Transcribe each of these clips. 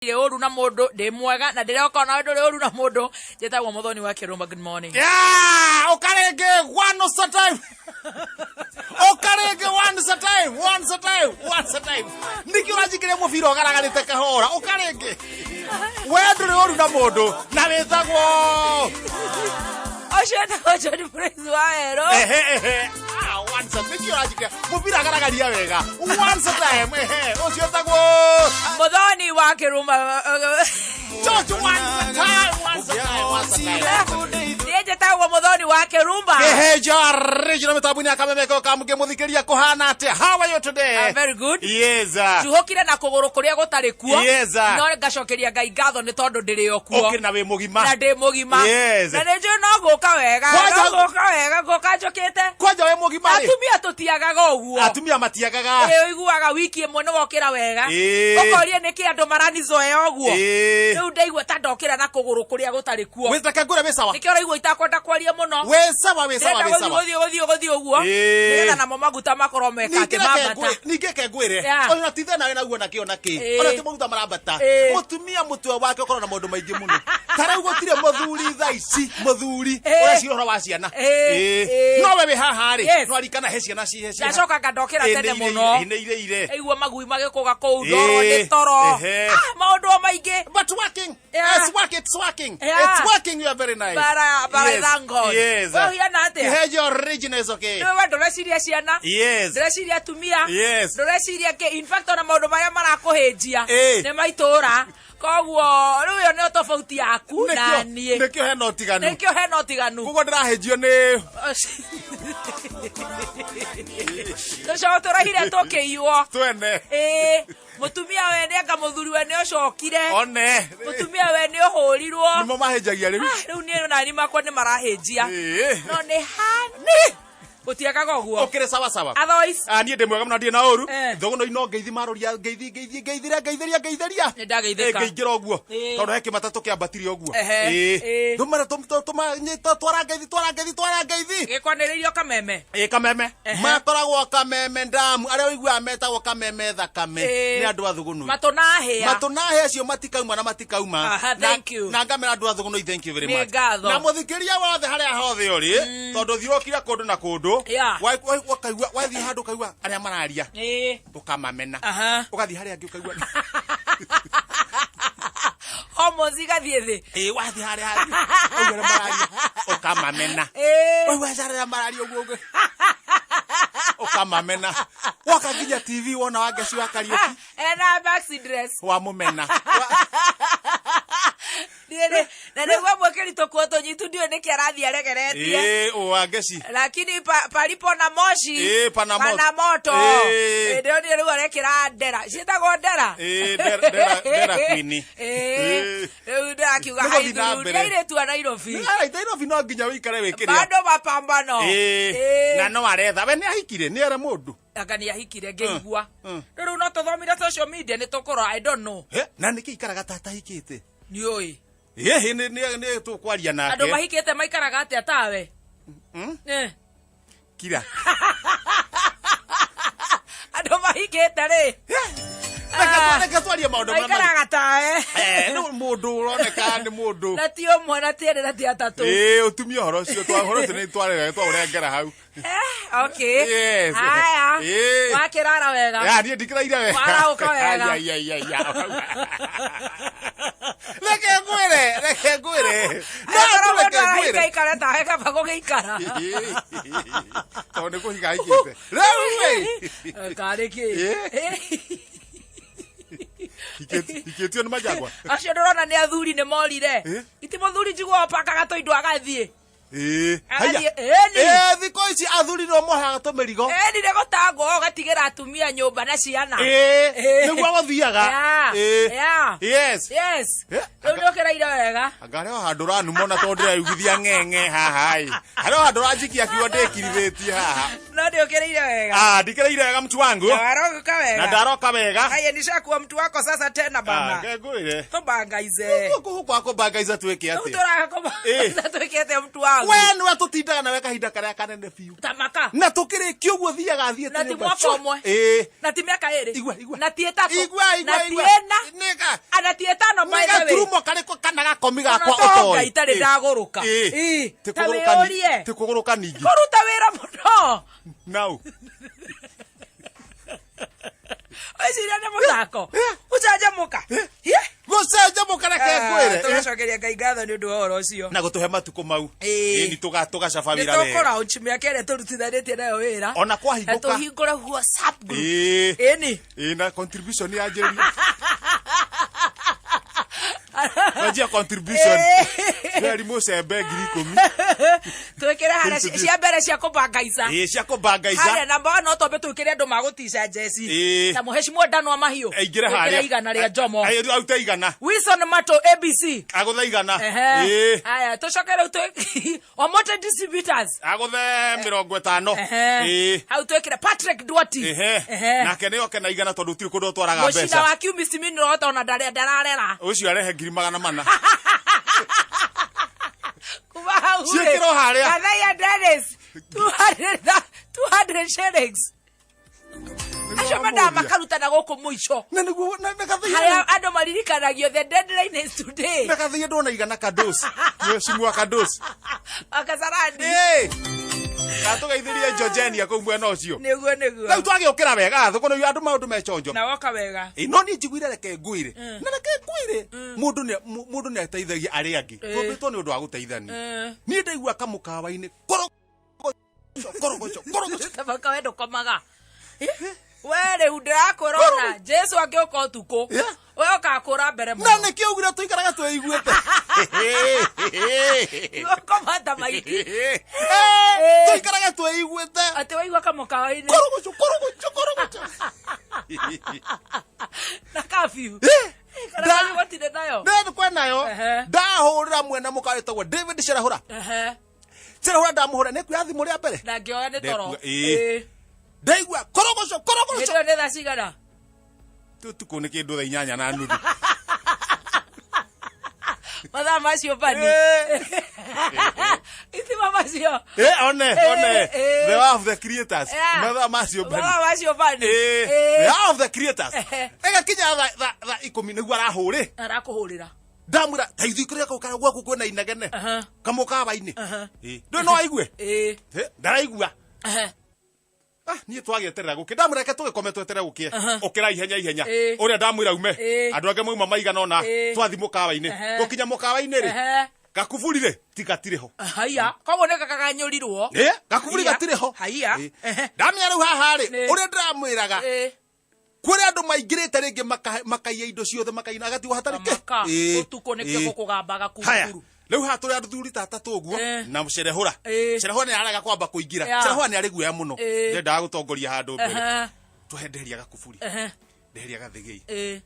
Oru na modo de mwega na ndire okona ndo oru na modo jetagwo Muthoni wa Kirumba. Good morning. Yeah, okarege once a time. Okarege once a time. Niki urajikire mubiro garagarite kahora okarege. We ndure oru na modo na wetagwo Ojo ni praise wa ero. Once a niki urajikire mubiro garagaria wega. Once a time ocio tagwo Muthoni wa Kirumba. Just once a time. Jetagwo Muthoni wa Kirumba. Keheja regional metabuni akamemeko kamuge muthikiriria kuhana atia. How are you today? Very good. Yes. Tuhokire na kuguru kuria gutari kuo. Yes. No ngacokeria Ngai ngatho ni tondu ndiri okuo. Okire na we mugima. Na ndi mugima. Yes. Na nje no guka wega. No guka wega guka njokite. Kwaja we mugima ri. Atumia tutiagaga uguo. Atumia matiagaga. Iguaga wiki imwe ni wokira wega. Ukorie niki andu maranizoea uguo. Riu ndaigua ta ndokira na kuguru kuria gutari kuo. Wetaka ngure we sawa. Niki uraigua itakwenda kwaria muno. We sawa. Gothio uguo. Nigetha namo maguta makoro meka kimambata. Ningeke ngwire. Ona tithe nawe naguo nakio naki. Ona ti maguta marambata. Mutumia mutwe wake ukorwo na maundu maingi muno. Tarau gutire muthuri thaici muthuri. Ora cioro wa ciana. No we haha ri. No arikana he ciana ci. Ndacoka ngandokira tene muno. Ire. Eigua magui magikuga kou ndoro ni toro. Maundu maingi. But working. It's working. You are very nice. Bara rango. Yes. Oh, yana ate. Hey, your origin is okay. No, ndoreciria ciana. Yes. Ndoreciria atumia. Yes. Ndoreciria ke in fact ona maundu maria marakuhinjia. Ni maitura. Koguo riu yo ni tofauti yaku na nie. Nikio hena otiganu. Kugo ndirahinjio ni. Tucoka turahire tukiiwo. Twene. Mutumia we ni anga muthuri we ni ocokire. One. Mutumia we ni uhurirwo. Nimo mahinjagia riu. Riu ni nani makwa ni marahinjia. No ni hani. Gutiagaga uguo. Okire sawa. Otherwise. Nie ndi mwega muna ndi na oru. Thogono ino ngeithi maroria ngeithiria. Ndageithika. Ngeithira uguo. Tondu heki matatu kiambatiria uguo. Dumara twara ngeithi. Gikwaniririo kameme. Kameme. Matoragwo kameme ndamu. Aria wigua metagwo kameme thakame. Ni andu athugunu. Matunahia cio matikauma na matikauma. Thank you. Na ngamera andu athugunu thank you very much. Na muthikiria wothe haria hothe uri. Tondu thiokira kundu na kundu. Wakaigua wathi handu kaigua aria mararia. Ukamamena. Ugathi haria angi ukaigua. Homo zigathie thi. Wathi haria angi. Ugathi mararia. Ukamamena. Wathi mararia uguo. Ukamamena. Wakaginya TV wona wangeci wa Kariuki. Ena maxi dress. Wa mumena. Na niguo mwekirito kuoto nyitu ndio niki arathi aregeretie. Wangeci. Lakini palipo na moshi. Pana moto. Ndio ndio riu arekira ndera. Cietagwo ndera. Ndera queen. Riu ndakiuga haithu. Ndio tu Nairobi. Nairobi no nginya wikare wikiria. Bado mapambano. Na no aretha we ni ahikire ni era mundu. Anga ni ahikire ngeigua. Riu no tuthomire social media ni tukoro I don't know. Na niki ikaraga tata hikite. Ni oi. Ni tukwaria nake. Andu mahikite maikaraga atia tawe. Kira. Andu mahikite ri. Reke twarie maundu mana. Maikaraga tawe. Ni mundu uroneka ni mundu. Na ti omwe na tiere na ti atatu. Utumia horo cio twahoro tene twarengera hau. Okay. Yes. Haya. Wakirara wega. Nie ndikiraire wega. Warauka wega. Reke ngwire. No ikara ta heka bago geikara. Tondu kuhiga ikite. Rewe. Kareke. Iketio ni majagwa. Acio ndorona ni athuri ni morire. Iti muthuri njiguo pakaga toindo agathie. Thiko ici athuri no mohaga tumirigo. Ni gutangwo gatigira atumia nyumba na ciana. Niguo guthiaga. Yes. Riu ndokiraire wega. Angare handu ranumona tondu ndirugithia ng'eng'e haha. Haro handu ranjikia kiwa ndikirithetie haha. No ndokiraire wega. Ndikiraire wega mtu wangu. Ndaroka wega. Na ndaroka wega. Haya nishakuwa mtu wako sasa tena bana. Ngegwire. Tubangaize. Kwa kubangaiza tweke ate. Utora kubangaiza twekete mtu wako. wangu. We nä we tå tindaga nawe kahinda karä a kanene biå Tamaka. na tå kä rä kie å guo thiaga thiä Na ti mwaka ũmwe. Na ti mĩaka ĩrĩ. Igua. Na ti ĩtatũ. Igua. Na ti ĩna. Na ti ĩtano by the way. turumo karä kana gakomi gakwa Tonga itarĩ ndagũrũka. Ta wĩyũrie. tä kå gå rå ka ningä Kũruta wĩra mũno. nau Weciria nĩ mũthako. Ũcanjamũka. gå cenjamå kareke ngwä re Tũgacokeria Ngai ngatho nĩ ũndũ wa ũhoro ũcio. na gå tå he matukå mau nĩ tå gacaba wä ra Nĩ wega tũkũraunch mĩaka ĩrĩa tũrutithanĩtie nayo wĩra. ona kwa Na hingå ka tũhingũre WhatsApp group. Ĩni. na contribution ya njä wajia contribution gari må cembe 10,000 twĩkĩre harĩa cia mbere cia kũbangaica. cia kå mbangaica Harĩa namba one no twambe twĩkĩre andũ magũtica jeci. Ta mũhecimwo Danwa Mahiũ. aingä re Twĩkĩre igana rĩa Jomo. aute igana Wilson Mato ABC. agå the igana Haya tũcoke rĩu Omote Distributors. agå the 50 Hau twĩkĩre Patrick Duati. nake nä oke na igana tondå tirä kå ndå twaraga Mũcina mbeca wa Kiumisi Minerals ona ndararera. å cio arehe 2,400 Kuma hau ciĩkĩrwo harĩa Kathaya Dennis 200 shillings. Acio mendaga makarutana gũkũ mũico. na nĩguo Harĩa andũ maririkanagio the deadline is today. na gathiä ndona igana kadosi cimua kadosi Akasarani. gatå geithä rie Georgenia kå u mwena å cio Nĩguo rä u twagä å kä ra wega thå kå nä andå maå ndå meconjo na woka wega. no niä njiguire reke ngwä re na reke ngwä re må ndå nä ateithagia arä angä tåmbä two nä å ndå wa gå teithania niä ndaigua kamå kawa-inä Tabaka we ndũkomaga. We rĩu ndĩrakwĩrona Jesu angĩũka ũtukũ we ũkakũra mbere mũno. na nä kä å gire tå ikaraga twä iguä te Gũkoma ta maiti. tå ikaraga twä iguä te Atĩ waigua kamũkawa-inĩ na kabiũ. Kana gũtirĩ nayo. kwä nayo ndahå rä ra mwena må kawa tagwo David Cerahå ra ndamå hå ra nä kuoya thimå rä a mbere Na ngĩoya nĩ toro. ndaigua Hĩndĩ ĩyo nĩ thaa cigana? tukå nä kä ndå tha 8 na nuthu Mathaa macio bani. Ithima macio. one the one of the creators mathaa macio bani Mathaa macio bani. the one of the creators ĩgakinya tha 10 nĩguo arahå rä Arakũhũrĩra. ndamwä ra taithu ikå rä gakå gwaku kwä na inegene kamå kawa-inĩ ndå no aigue ndaraigua niä twagäeterera gå kä ndamwä reke tå gä kome twetere gå kä å kä ra ihenya å rä a ndamwä ra ume andå angä mauma maigana ona twathi må kawa-inĩ gå kinya må kawa-inĩ rä gakuburi rä tigatirä ho Haya koguo nĩ gakaganyũrirwo. gakuburi gatirä ho Haya ndamenya rä u haha rä å rä a ndäramwä raga kwä rä andå maingä rä te rä ngä makaia indo ciothe makaina agatigwo hatarä kä ũtukũ nĩkĩo gũkũgambaga haya kunguru. rä u haha tå rä a thuri tata tå guo na Cerahå ra Cerahå ra nä arega kwamba kå ingä ra Cerahå ra nä arä guoya må no ndendaga gå tongoria handå mbere tåhe ndeheria gakuburi ndeheria gathigä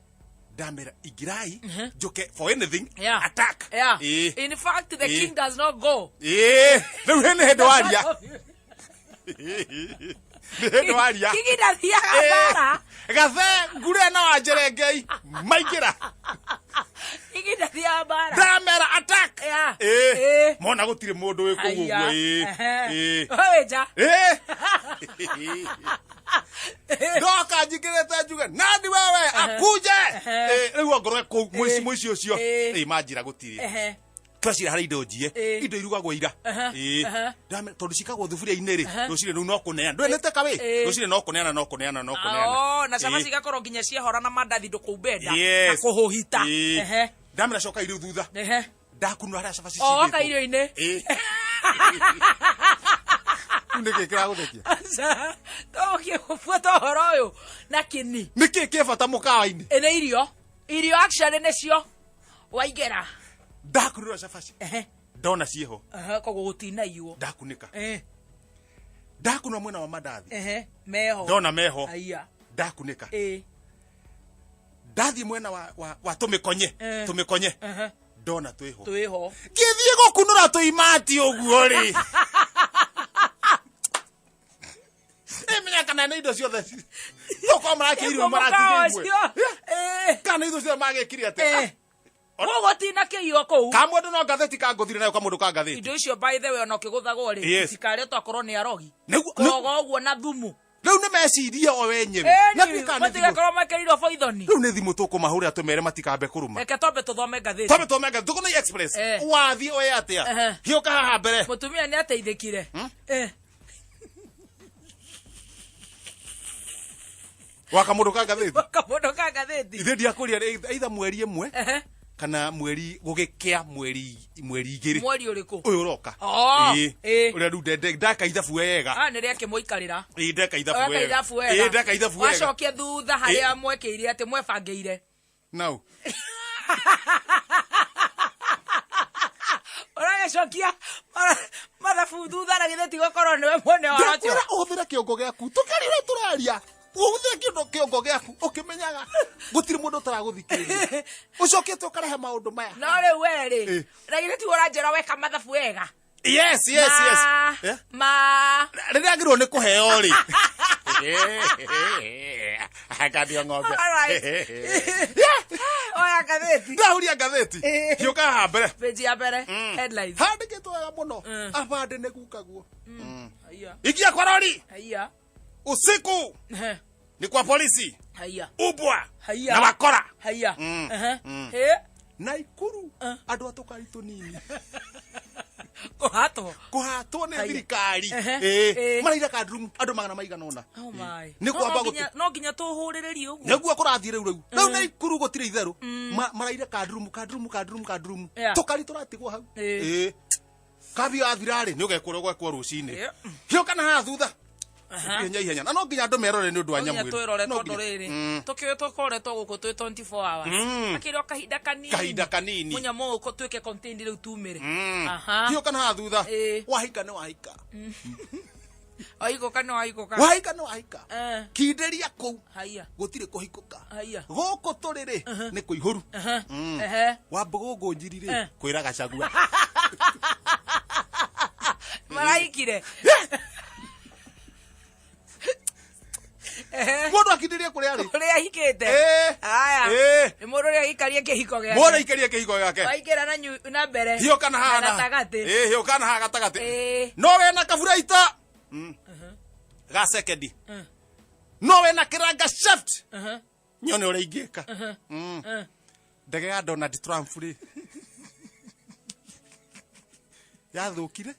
ndamera ingĩrai njoke for anything attack In fact the king does not go. rĩu nĩ hĩndĩ waria nĩ waria King ndathiaga bara. gathe ngure na wanjerengei maingĩra King ndathiaga bara. ndamera attack mona gũtirĩ mũndũ wĩ kũu ũguo Weja. ndoka njingĩrĩte njuge nani wewe akuje rĩu ongorwe kũu mũici ũcio manjĩra gũtirĩ twacira harä indo njie indo irugagwo ira tondå cikagwo thuburia-inä rä rå cirä rä u no kå neana ndå nä teka wä rå cirä no kå neana na cabaci igakorwo nginya ciehora na mandathi ndå kå mbenda na kå hå hita ndamena coka irä u thutha ndakunå harä a cabaci oka irio-inä nä kä kä ragå thekia tå kä gå buata å horo å yå na kä ni nä kä kä bata må kawa-inä nä irio actually nä cio waingä ra ndakunä ra cabaci ndona ciĩho koguo gũtinaiywo ndakunä ka ndakunä mwena wa mandathi meho ndona meho ndakunä ka ndathiĩ mwena wa tå mä konye ndona twĩ ho ngĩthiĩ gũkunũra tũimati ũguo rĩ nĩmenya kana nĩ indo ciothe tokorwo marakĩirio maratigĩirwo kana indo ciothe magĩkire atĩ Ogotina kiyo ko. Kamwe no ngatheti ka nguthire nayo kamundu ka ngatheti. Indo icio by the way ona kiguthagwo ri. Tikare twakorwo ni arogi. Kogo uguo na thumu. Riu ni meciria o wenyewe. Na matigakorwo makerirwo boithoni. Riu ni thimu tukumahurira tumere matikambe kuruma. Eke tombe tuthome ngatheti. Tombe tuthome ngatheti. Tukuna express. Wathi oe atia. Hioka haha mbere. Mutumia ni ateithikire. Wakamundu ka ngatheti. Wakamundu ka ngatheti. Ithe ndiakuria either mweri imwe. Kana mweri gugikia mweri igiri. Mweri uriku? Uyu uroka. Uria ru ndaka ithabu wega. Ni ria kimuikarira. Ndaka ithabu wega. Ndaka ithabu wega. Wacokia thutha haria mwekeire ati mwebangeire. Now. Cokia mathabu thutha na githeti gukorwo niwe mwene wa ratio. Ndakira uthira kiongo giaku. Tukarire turaria. Uthira kiongo giaku ukimenyaga gutiri mundu utaraguthikiriria. Ucokete ukarehe maundu maya. No riu weri. Na githeti uranjera weka mathabu wega. Yes. Riria ngirwo ni kuheo ri. Akadio ng'ombe. Oya ngatheti. Ndahuria ngatheti. Hioka haha mbere. Page ya mbere. Headlines. Handikitwo wega muno. Abande ne gukaguo. Haya. Ikia kwa rori. Haya. Usiku. Ni kwa polisi. Haya. Ubwa. Haya. Na bakora. Haya. Naikuru. Andu atukari tunini. Kuhatwo ni thirikari. Maraira kadrum andu magana maigana ona. Oh my. Ni kwamba gutu. No nginya tuhuriririe uguo. Neguo kurathie riu. Riu Naikuru gutire itheru. Maraira kadrum. Tukari turatigwo hau. Kabio athirari ni ugekura gwekwo rucini. Hioka na haha thutha. Ihenya na no nginya andu merore ni undu wa nyamu. Twirore tondu riri. Tukiwe tukoretwo guku twi 24 hours. Akiro kahinda kanini. Munyamu uko twike contained riu tumire. Hioka na haha thutha. Wahika ni wahika. Wahika. Wahika ni wahika. Kinderia kuu. Haya. Gutire kuhikuka. Haya. Guku turiri ni kuihuru. Wambugu njirire kwira gacagua. Maraikire. Mundu akindirie kuria ari. Kuria hikite. Haya. Ni mundu ria hikarie kihiko giake. Mundu hikarie kihiko giake. Waikira na mbere. Hioka na haha. Na tagati. Hioka na haha gatagati. No we na kaburaita. Ga second. No we na kiranga shaft. Nyone uri ingika. Ndege ya Donald Trump ri. Yathukire.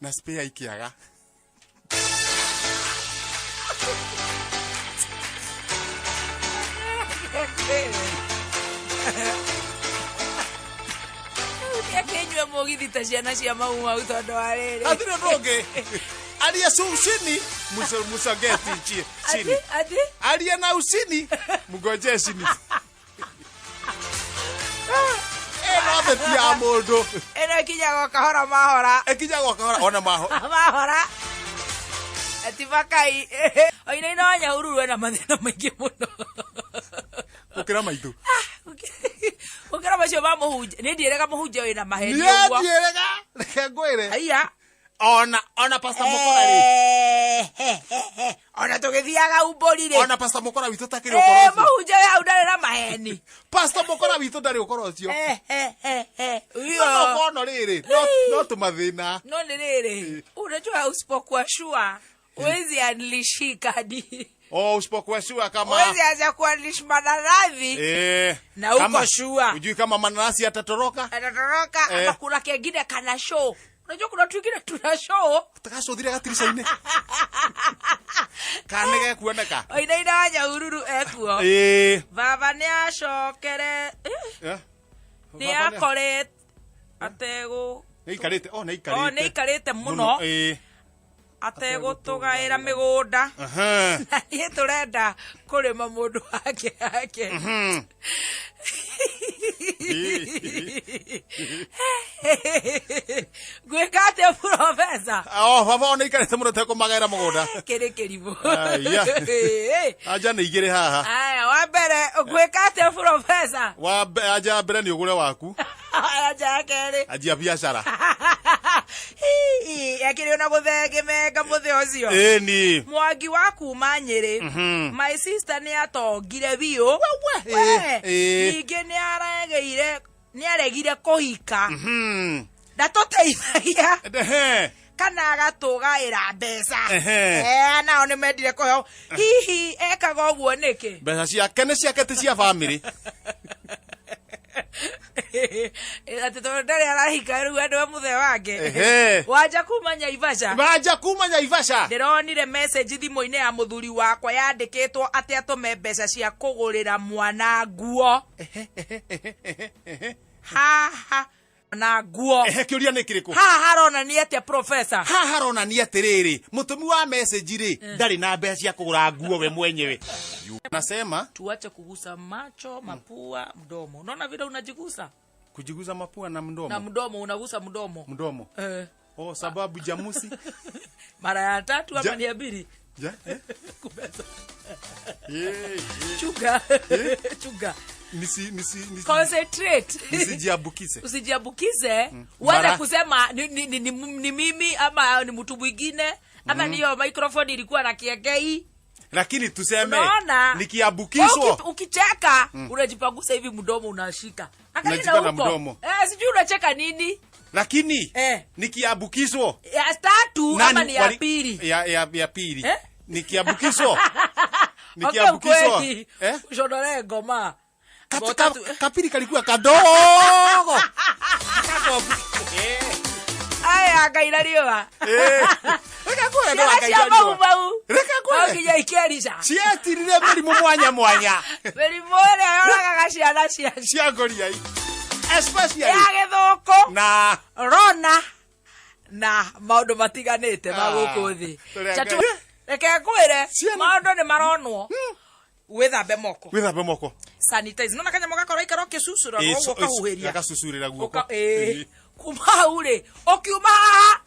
Na spare ikiaga. Kenywe mugithi ta ciana cia mau tondu wa riri. Atire ndonge. Aria susini musageti chini. Aria na usini mugoje chini. No the ya mundu. Eno kinya kahora mahora. Ekinya kahora ona mahora. Ativakai. Oina ino nya ururu na mathina maingi muno. Ukira maitu. Ukira macio ba muhunja. Ni ndirega muhunja wina maheni uguo. Ni ndirega. Reke ngwire. Haya. Ona pastor mukora ri. Ona tugithiaga umborire. Ona pastor mukora witu takiri ukoro ucio. Muhunja ya udare na maheni. Pastor mukora witu ndari ukoro ucio. Uyo. No kono riri. No tumathina. No ni riri. Unajua usipokuwa sure. Wezi anilishika di. Usipokuwa sure kama. Wezi acha kuanlish mananathi. Na uko sure. Ujui kama mananasi atatoroka? Atatoroka. Ama kuna kengine kana show. Unajua kuna twingine tuna show. Takaso thire gatirisha-ini. Kanege kuoneka. Oina wanya ururu ekuo. Baba ni acokere. Ni akore atego. Ni ikarite. Ni ikarite muno. Ategutugaira migunda. Na nie turenda kurima mundu wake. Gwika atia professor? Baba ona ikarite muno tekumagaira mugunda. Kiri kiribu. Aja ni igire haha. Aya, wa mbere gwika atia professor? Aja mbere ni ugure waku. Aja keri. Ajia biashara. yakire na guthege mega muthe ucio ni Mwangi wa kuma Nyeri my sister ni atongire biu ningi ni aregire kuhika ndatuteithagia kana agatugaira mbeca nao ni mendire kuheo hihi ekaga uguo niki mbeca ciake ni ciake ti cia family ati to ndari arahika riu andu muthe wake wanja kuma Naivasha ndironire message thimo-ini ya muthuri wakwa yandikitwo ati atume mbeca cia kugurira mwana nguo ha na nguo kiuria ni kiriku harona ni atia professor harona ni atiriri mutumi wa message ri ndari na mbeca cia kugura nguo we mwenyewe nasema tuache kugusa macho mapua mdomo unaona vile unajigusa kujiguza mapua na mdomo unagusa mdomo sababu jamusi mara ya 3 ama ni ya 2 kubeza chuga nisi concentrate usijiabukize wala kusema ni mimi ama ni mtu mwingine ama niyo microphone ilikuwa na kiegei lakini tuseme nikiabukizwa ukicheka unajipangusa hivi mdomo unashika angalia huko sijui unacheka nini lakini nikiabukizwa ya 3 ama ni ya 2 ya pili nikiabukizwa ushonore ngoma kapiri kalikuwa kadogo aya gaira riwa Okija ikerisa. Ciatirire mirimu mwanya. Mirimu ĩrĩa yoraga ciana cia ngoria. Especially ya gĩthũkũ na rona na maũndũ matiganĩte ma gũkũ thĩ. Reke ngwĩre maũndũ nĩ maronwo. Wĩthambe moko. Sanitize. Nona kanya mũgakora ikaro kĩcucura no ũkahuhĩria. Gakacucurĩra guoko. Kuma hau rĩ. Ũkiuma haha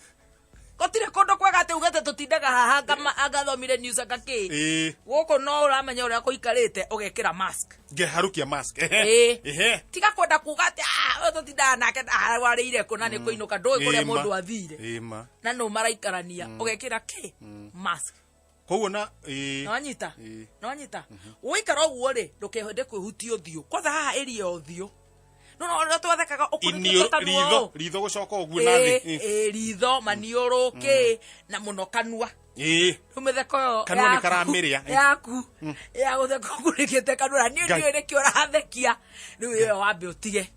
gotire kondo kwega ate ugate tutindaga haha kama agathomire news akaki goko no uramenya uria kuikarite ugekira mask ngeharukia mask tiga kwenda kugate tutindaga nake warĩire kuna ni kuinuka ndoi kuria mundu athire na no maraikarania ugekira ki mask koguo na no nyita uikara uguo ri ndukehende kwihutio uthio kwanza haha area uthio no twathekaga ritho gucoka uguo na thi ritho manioro na muno kanua umetheko yo kanua ni karamiria yaku ya gutheka kurikite kanua ni ndio kio rathekia riu yo wambe utige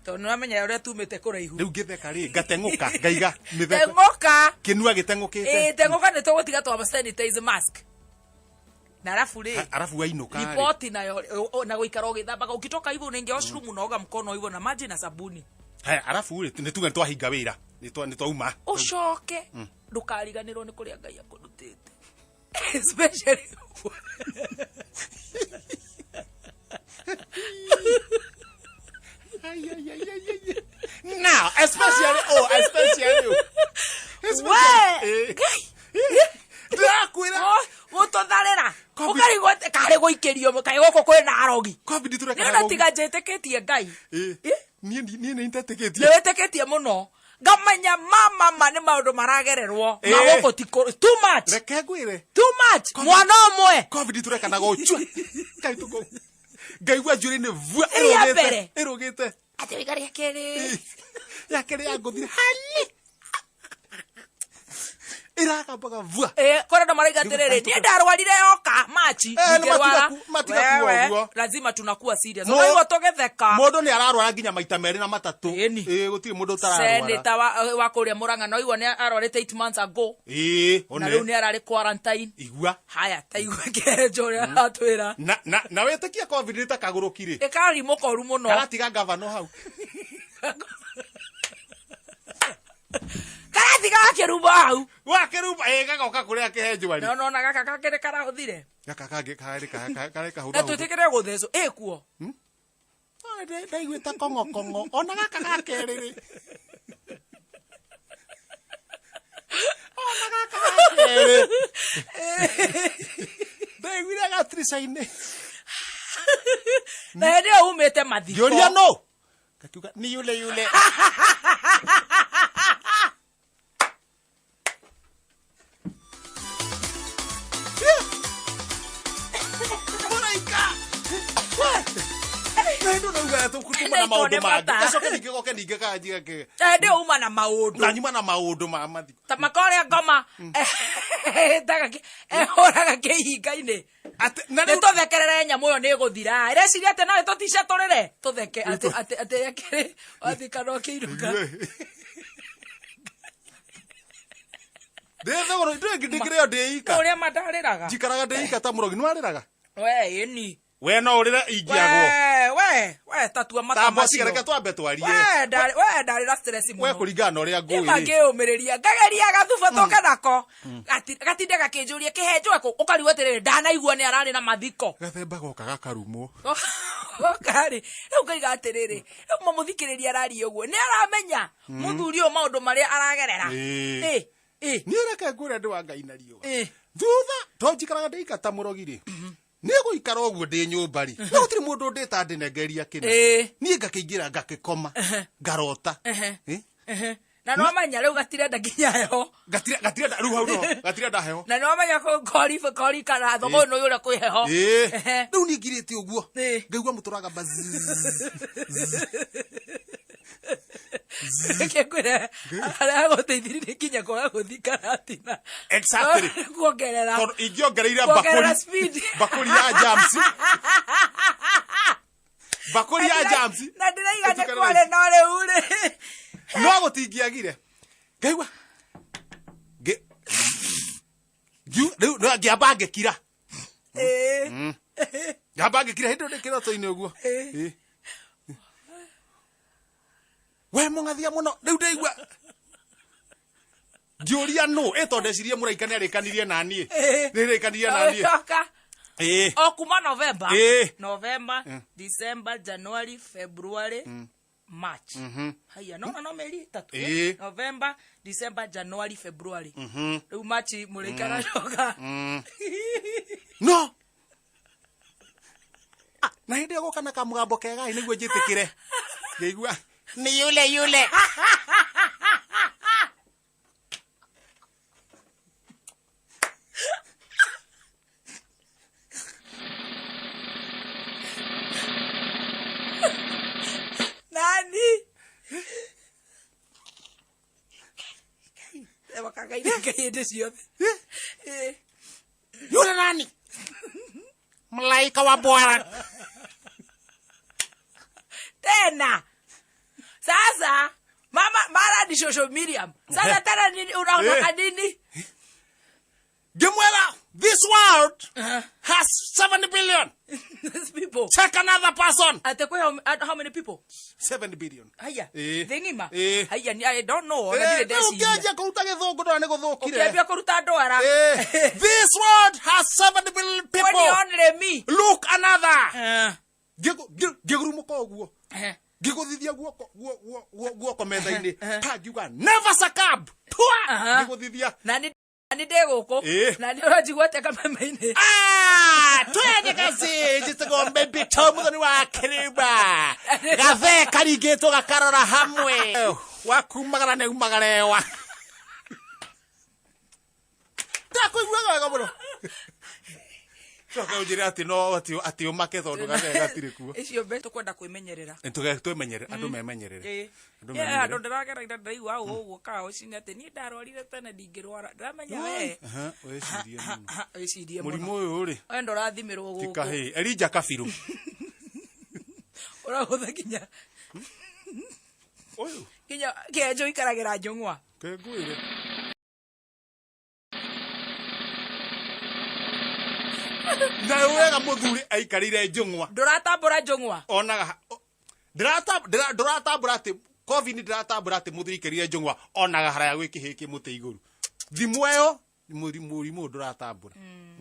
to no amenya uria tumite kuraihu riu ngitheka ri ngatenguka ngaiga mitheko tenguka kinua gitengukite tenguka ni tugutiga twa sanitize mask na arafu wainuka ripoti nayo na guikara ugithambaga ukitoka hivyo unaingia washroom unaoga mkono hivyo na maji na sabuni arafu nituga twahinga wira nitwauma ucoke ndukariganirwo ni kuria Ngai akudutite especially now especially gutotharira ukari gote kare goikerio kai goko kwina arogi covid tureka na tiga jeteketie Ngai nie nitateketie ni weteketie muno ngamanya mama ni maundu maragererwo magoko tiko too much reke gwire too much mwana omwe covid tureka na gochwa kai tuko Ngai wa juri ni vua erogete ati wikari yakere ya ngothire hali iraka mpaka vua kora ndo maraigatiriri ni ndarwarire yoka machi matiga kuwa lazima tunakuwa serious no hivyo togetheka mundu ni ararwara nginya maita meri na matatu gutiri mundu utararwara senator wa kuria Murang'a no iwo ni arwarite 8 months ago na riu ni arari quarantine igua haya taigua kejo ria atwira na wetikia covid ni takagurukire ikari mukoru muno karatiga governor hau karatiga akiruba hau wakiruba gagoka kuria kehenjwari no na gaka kakire karahuthire gaka kare kahura tutikire gutheco kuo ndaigwita kongo ona gaka gakeriri ona gaka gakeriri ndaigwira gatricaine na ndio umete mathiko yoria no kakiuga ni yule Nendo na uga tu kutuma na maundu mangĩ. Gacoke ningĩ goke ningĩ kanjiga ke. Ndio uma na maundu. Na nyuma na maundu ma mathiko. Ta makore ngoma. Daga oraga kĩhinga-inĩ. Nĩ tũthekerere nyamũ ĩyo nĩ ĩgũthira. Ĩreciria atĩ no ĩtũtice tũrĩre. Tũtheke atĩ yakĩrĩ wathikana ũkĩiruka. Ndethogoro ndikĩrĩo ndĩika. Ũrĩa mandarĩraga. Njikaraga ndĩika ta mũrogi nĩwarĩraga. We ĩni. We no ũrĩra ingĩagwo. We tatua mata macio. Reke twambe twarie. We ndarĩra stress mũno. We kũringana na ũrĩa ngũĩ. Ngĩũmĩrĩria ngageria gathuba toka nako. Gatinde gakĩnjũria kĩhenjwo ũkarigwo atĩrĩrĩ ndanaigua nĩ ararĩ na mathiko. Gathemba goka gakarumwo. Gokari rĩu ngaiga atĩrĩrĩ rĩu mũthikĩrĩria araria ũguo nĩ aramenya mũthuri ũyũ maũndũ marĩa aragerera. Niĩ reke ngũre andũ a Ngai na riũa. Thutha to njikaraga ndĩika ta mũrogi rĩ. Nĩ gũikara ũguo ndĩ nyũmba rĩ. No gũtirĩ mũndũ ndĩta ndĩnengeria kĩna. Niĩ ngakĩingĩra ngakĩkoma ngarota. Na no manya rĩu gatirenda nginya heho. Gatirenda rĩu hau no. Gatirenda heho. Na no manya kori kana thogo no yũrĩa kwĩ heho. Rĩu niĩ ngirĩte ũguo. Ngaigua mũtũraga baz. Kĩkwĩra arĩa gũteithĩrĩria kinya kwaga gũthiĩ karatina. Exactly. Kuongerera. Ingĩongereire bakũri ya jams. Bakũri ya jams. Na ndĩraiga nĩ kware no rĩu rĩ. No gũtingĩagire. Ngaigua. Rĩu ngĩamba ngĩkira. Ngĩamba ngĩkira hĩndĩ ndĩ kĩroto-inĩ ũguo. We mũngathia mũno rĩu ndĩigua ngĩũria nũ ĩtondũ ndecirie mũraika nĩ arĩkanirie na niĩ nĩrĩkanirie na niĩ o kuma November December January February March haya no meri tatu November December January February rĩu March mũraika aracoka no na hĩndĩ ĩyo gũka na kamũgambo kega nĩguo njĩtĩkĩre ngĩigua ni yule. Nani? Ewa kakaida kaide siyote. Yule nani? Malaika wa Bwana. Tena. Sasa mara ni social media. Sasa tena nini unaona nini? Gemwela, this world has 70 billion. These people. Check another person. How many people? 70 billion. Haya. Thingima. Haya, I don't know. Ukiaja kuruta githungu ndo nĩ gũthũkire. Ukiambia kuruta ndwara. This world has 70 billion people. When only me. Look another. Ngĩgurumuka ũguo. Ngĩgũthithia guoko metha-inĩ. Ta ngiuga never succumb. Ngĩgũthithia. Nani ndegũkũ na nĩ ũranjigua teka meme-inĩ twende kaci njĩtagwo baby to mũthoni wa kĩrĩmba gathe karingĩtwo gakarora hamwe wakumagara nĩ umagarewa ndakũiguaga wega mũno coka ũnjĩre atĩ no atĩ ũmake tondũ gathe gatirĩ kuo icio mbe tũkwenda kwĩmenyerera twĩmenyere andũ memenyerere andũ ndĩragereire ndaigua ũguo kao cini atĩ niĩ ndarwarire tene ndingĩrwara ndamenya we wĩcirie mũno mũrimũ ũyũ rĩ we ndũrathimirwo gũkũ tikahĩ Elijah Kabiru ũrahũtha kinya kĩenjo ikaragĩra njũng'wa kengũĩre na wega mũthuri aikarire njũng'wa ndũratambũra njũng'wa onaga ndũratambũra atĩ COVID ndĩratambũra atĩ mũthuri aikarire njũng'wa onaga haraya gwĩkĩhĩ kĩmũtĩ igũrũ thimũ ĩyo mũrimũ ndũratambũra